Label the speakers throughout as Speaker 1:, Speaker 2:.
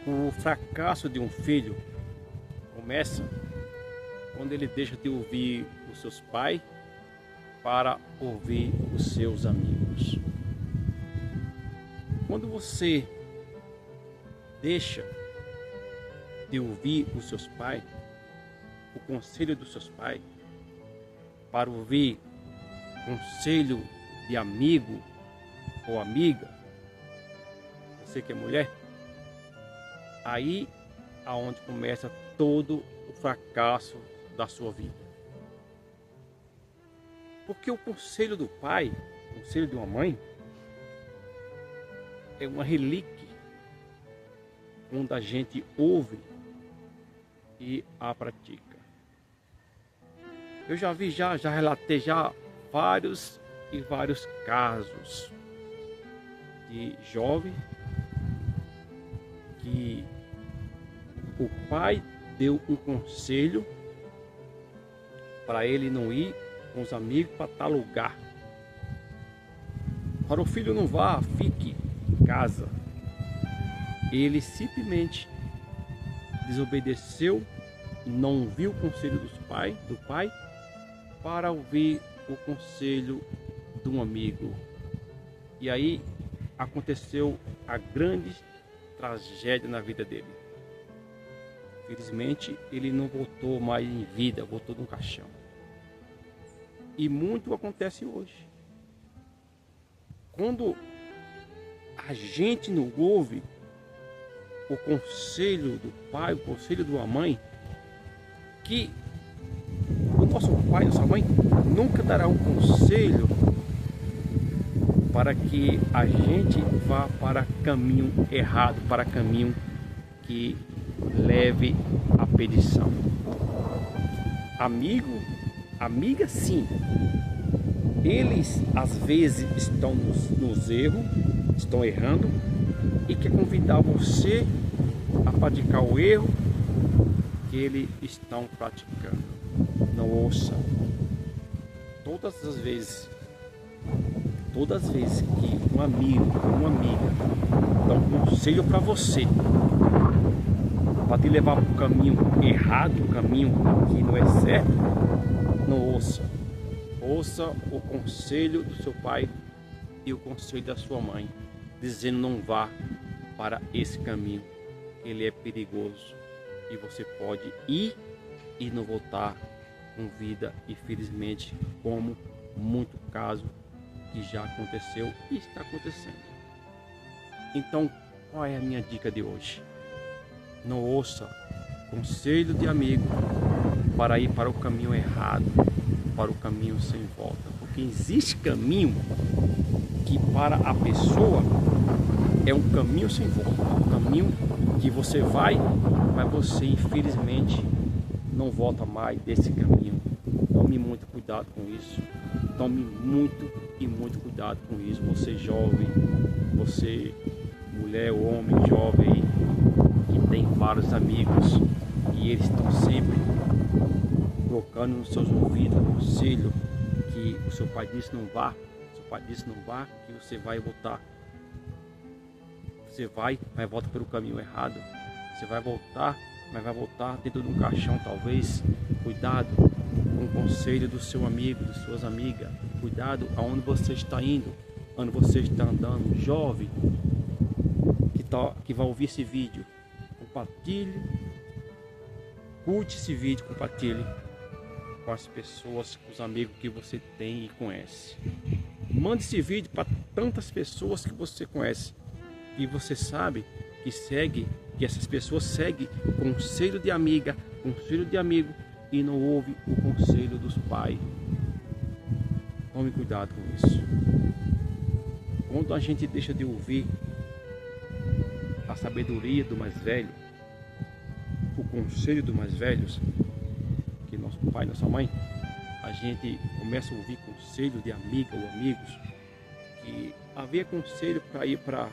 Speaker 1: O fracasso de um filho começa quando ele deixa de ouvir os seus pais para ouvir os seus amigos. Quando você deixa de ouvir os seus pais, o conselho dos seus pais, para ouvir conselho de amigo ou amiga, você que é mulher, aí aonde começa todo o fracasso da sua vida. Porque o conselho do pai, o conselho de uma mãe, é uma relíquia onde a gente ouve e a pratica. Eu já vi, já relatei vários casos de jovem que o pai deu um conselho para ele não ir com os amigos para tal lugar. Para o filho não vá, fique em casa. Ele simplesmente desobedeceu, não viu o conselho do pai, para ouvir o conselho de um amigo. E aí aconteceu a grande tragédia na vida dele. Felizmente ele não voltou mais em vida, voltou no caixão. E muito acontece hoje. Quando a gente não ouve o conselho do pai, o conselho de uma mãe, que o nosso pai, nossa mãe, nunca dará um conselho para que a gente vá para caminho errado, para caminho que leve à perdição. Amigo, amiga, sim. Eles às vezes estão nos erros, estão errando e quer convidar você a praticar o erro que eles estão praticando. Não ouça. Todas as vezes que um amigo ou uma amiga dá um conselho para você, para te levar para o caminho errado, o caminho que não é certo, não ouça. Ouça o conselho do seu pai e o conselho da sua mãe, dizendo não vá para esse caminho, ele é perigoso e você pode ir e não voltar com vida, infelizmente, como muito caso que já aconteceu e está acontecendo. Então, qual é a minha dica de hoje? Não ouça conselho de amigo para ir para o caminho errado, para o caminho sem volta, porque existe caminho que para a pessoa é um caminho sem volta, um caminho que você vai, mas você infelizmente não volta mais desse caminho. Tome muito cuidado com isso, tome muito cuidado com isso. Você jovem, você mulher ou homem jovem que tem vários amigos e eles estão sempre colocando nos seus ouvidos o conselho que o seu pai disse não vá, que você vai voltar. Você vai, mas volta pelo caminho errado. Você vai voltar, mas vai voltar dentro de um caixão talvez. Cuidado com o conselho do seu amigo, de suas amigas. Cuidado aonde você está indo, onde você está andando. Jovem que vai ouvir esse vídeo, compartilhe, curte esse vídeo, compartilhe com as pessoas, com os amigos que você tem e conhece. Mande esse vídeo para tantas pessoas que você conhece e você sabe que essas pessoas seguem o conselho de amiga, conselho de amigo e não ouve o conselho dos pais. Tome cuidado com isso. Quando a gente deixa de ouvir a sabedoria do mais velho, o conselho dos mais velhos, que nosso pai e nossa mãe, a gente começa a ouvir conselho de amiga ou amigos, que havia conselho para ir para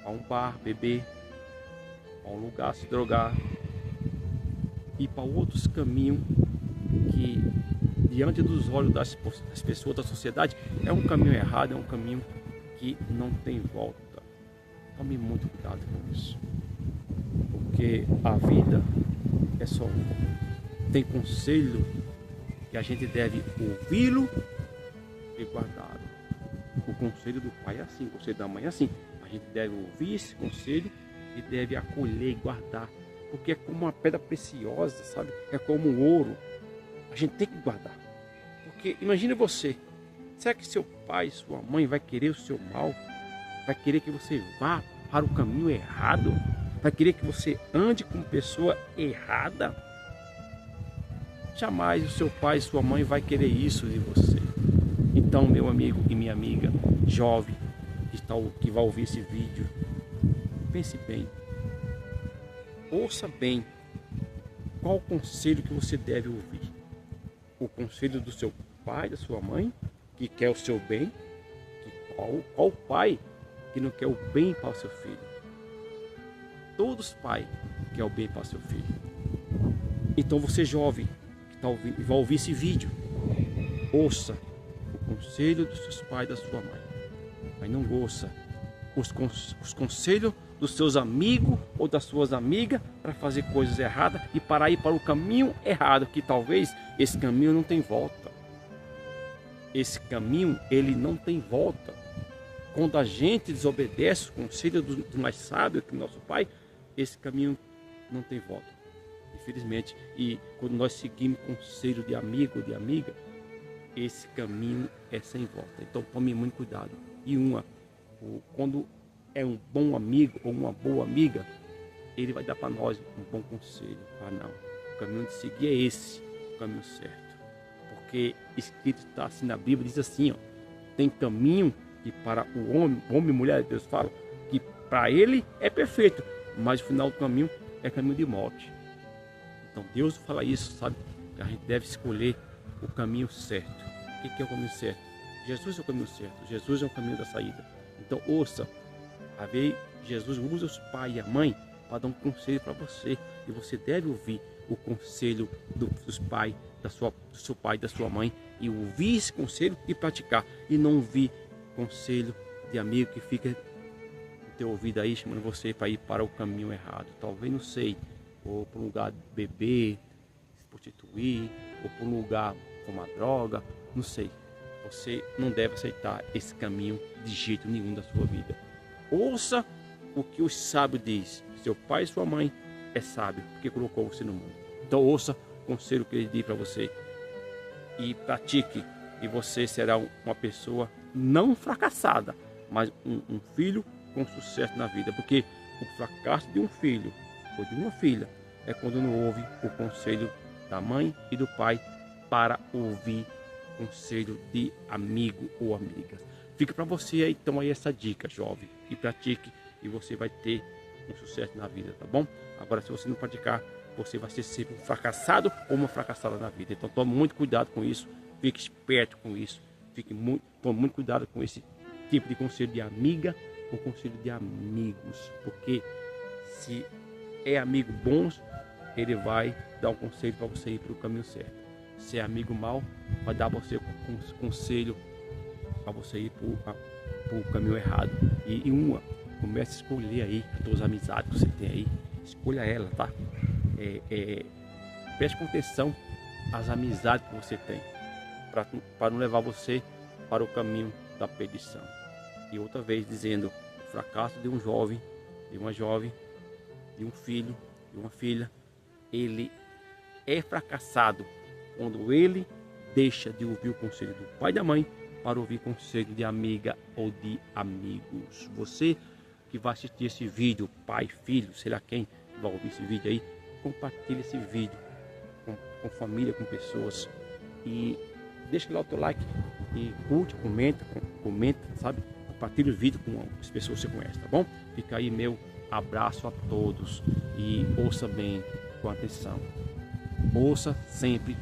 Speaker 1: um bar, beber, para um lugar se drogar, e para outros caminhos que diante dos olhos das pessoas, da sociedade, é um caminho errado, é um caminho que não tem volta. Tome muito cuidado com isso. Porque a vida é só uma. Tem conselho que a gente deve ouvi-lo e guardá-lo. O conselho do pai é assim, o conselho da mãe é assim. A gente deve ouvir esse conselho e deve acolher e guardar. Porque é como uma pedra preciosa, sabe? É como um ouro. A gente tem que guardar. Porque imagine você, será que seu pai, sua mãe vai querer o seu mal? Vai querer que você vá para o caminho errado? Vai querer que você ande com pessoa errada? Jamais o seu pai e sua mãe vai querer isso de você. Então, meu amigo e minha amiga, jovem, que vai ouvir esse vídeo, pense bem. Ouça bem qual o conselho que você deve ouvir. O conselho do seu pai, da sua mãe, que quer o seu bem. Qual pai que não quer o bem para o seu filho? Todos os pais querem o bem para o seu filho. Então você jovem que vai ouvir esse vídeo, ouça o conselho dos seus pais e da sua mãe. Mas não ouça os conselhos dos seus amigos ou das suas amigas para fazer coisas erradas e para ir para o caminho errado, que talvez esse caminho não tem volta. Esse caminho, ele não tem volta. Quando a gente desobedece o conselho do mais sábio, que é o nosso pai, esse caminho não tem volta, infelizmente. E quando nós seguimos o conselho de amigo ou de amiga, esse caminho é sem volta. Então tome muito cuidado. E quando é um bom amigo ou uma boa amiga, ele vai dar para nós um bom conselho. Não, o caminho de seguir é esse, o caminho certo. Porque escrito está assim na Bíblia, diz assim, ó, tem caminho que para o homem e mulher, Deus fala, que para ele é perfeito, mas o final do caminho é caminho de morte. Então Deus fala isso, sabe? Que a gente deve escolher o caminho certo. O que é o caminho certo? Jesus é o caminho certo, Jesus é o caminho da saída. Então ouça, a ver, Jesus usa os pais e a mãe para dar um conselho para você. E você deve ouvir o conselho dos pais, do seu pai e da sua mãe. E ouvir esse conselho e praticar. E não ouvir conselho de amigo que fica no teu ouvido aí chamando você para ir para o caminho errado. Talvez, não sei, ou para um lugar beber, se prostituir, ou para um lugar fumar droga, não sei. Você não deve aceitar esse caminho de jeito nenhum da sua vida. Ouça o que os sábios dizem. Seu pai e sua mãe é sábio porque colocou você no mundo. Então ouça o conselho que ele diz para você e pratique, e você será uma pessoa não fracassada, mas um filho com sucesso na vida. Porque o fracasso de um filho ou de uma filha é quando não ouve o conselho da mãe e do pai para ouvir conselho de amigo ou amiga. Fica para você aí, então, aí essa dica, jovem, e pratique, e você vai ter um sucesso na vida, tá bom? Agora, se você não praticar, você vai ser sempre um fracassado ou uma fracassada na vida. Então tome muito cuidado com isso, fique esperto com isso, tome muito cuidado com esse tipo de conselho de amiga ou conselho de amigos, porque se é amigo bom, ele vai dar um conselho para você ir para o caminho certo. Se é amigo mau, vai dar você um conselho para você ir para o caminho errado. E comece a escolher aí as suas amizades que você tem aí, escolha ela, tá? Preste atenção às amizades que você tem, para não levar você para o caminho da perdição. E outra vez dizendo, o fracasso de um jovem, de uma jovem, de um filho, de uma filha, ele é fracassado quando ele deixa de ouvir o conselho do pai e da mãe para ouvir conselho de amiga ou de amigos. Você que vai assistir esse vídeo, pai, filho, sei lá quem vai ouvir esse vídeo aí, compartilhe esse vídeo com família, com pessoas, e deixa lá o teu like e curte, comenta, sabe? Compartilhe o vídeo com as pessoas que você conhece, tá bom? Fica aí meu abraço a todos e ouça bem, com atenção. Ouça sempre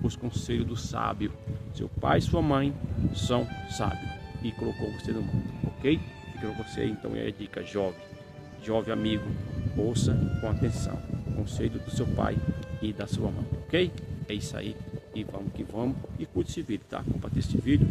Speaker 1: os conselhos do sábio. Seu pai e sua mãe são sábios e colocou você no mundo, ok? Fica com você, então é a dica, jovem amigo, ouça com atenção o conselho do seu pai e da sua mãe, ok? É isso aí, e vamos que vamos, e curte esse vídeo, tá? Compartilhe esse vídeo.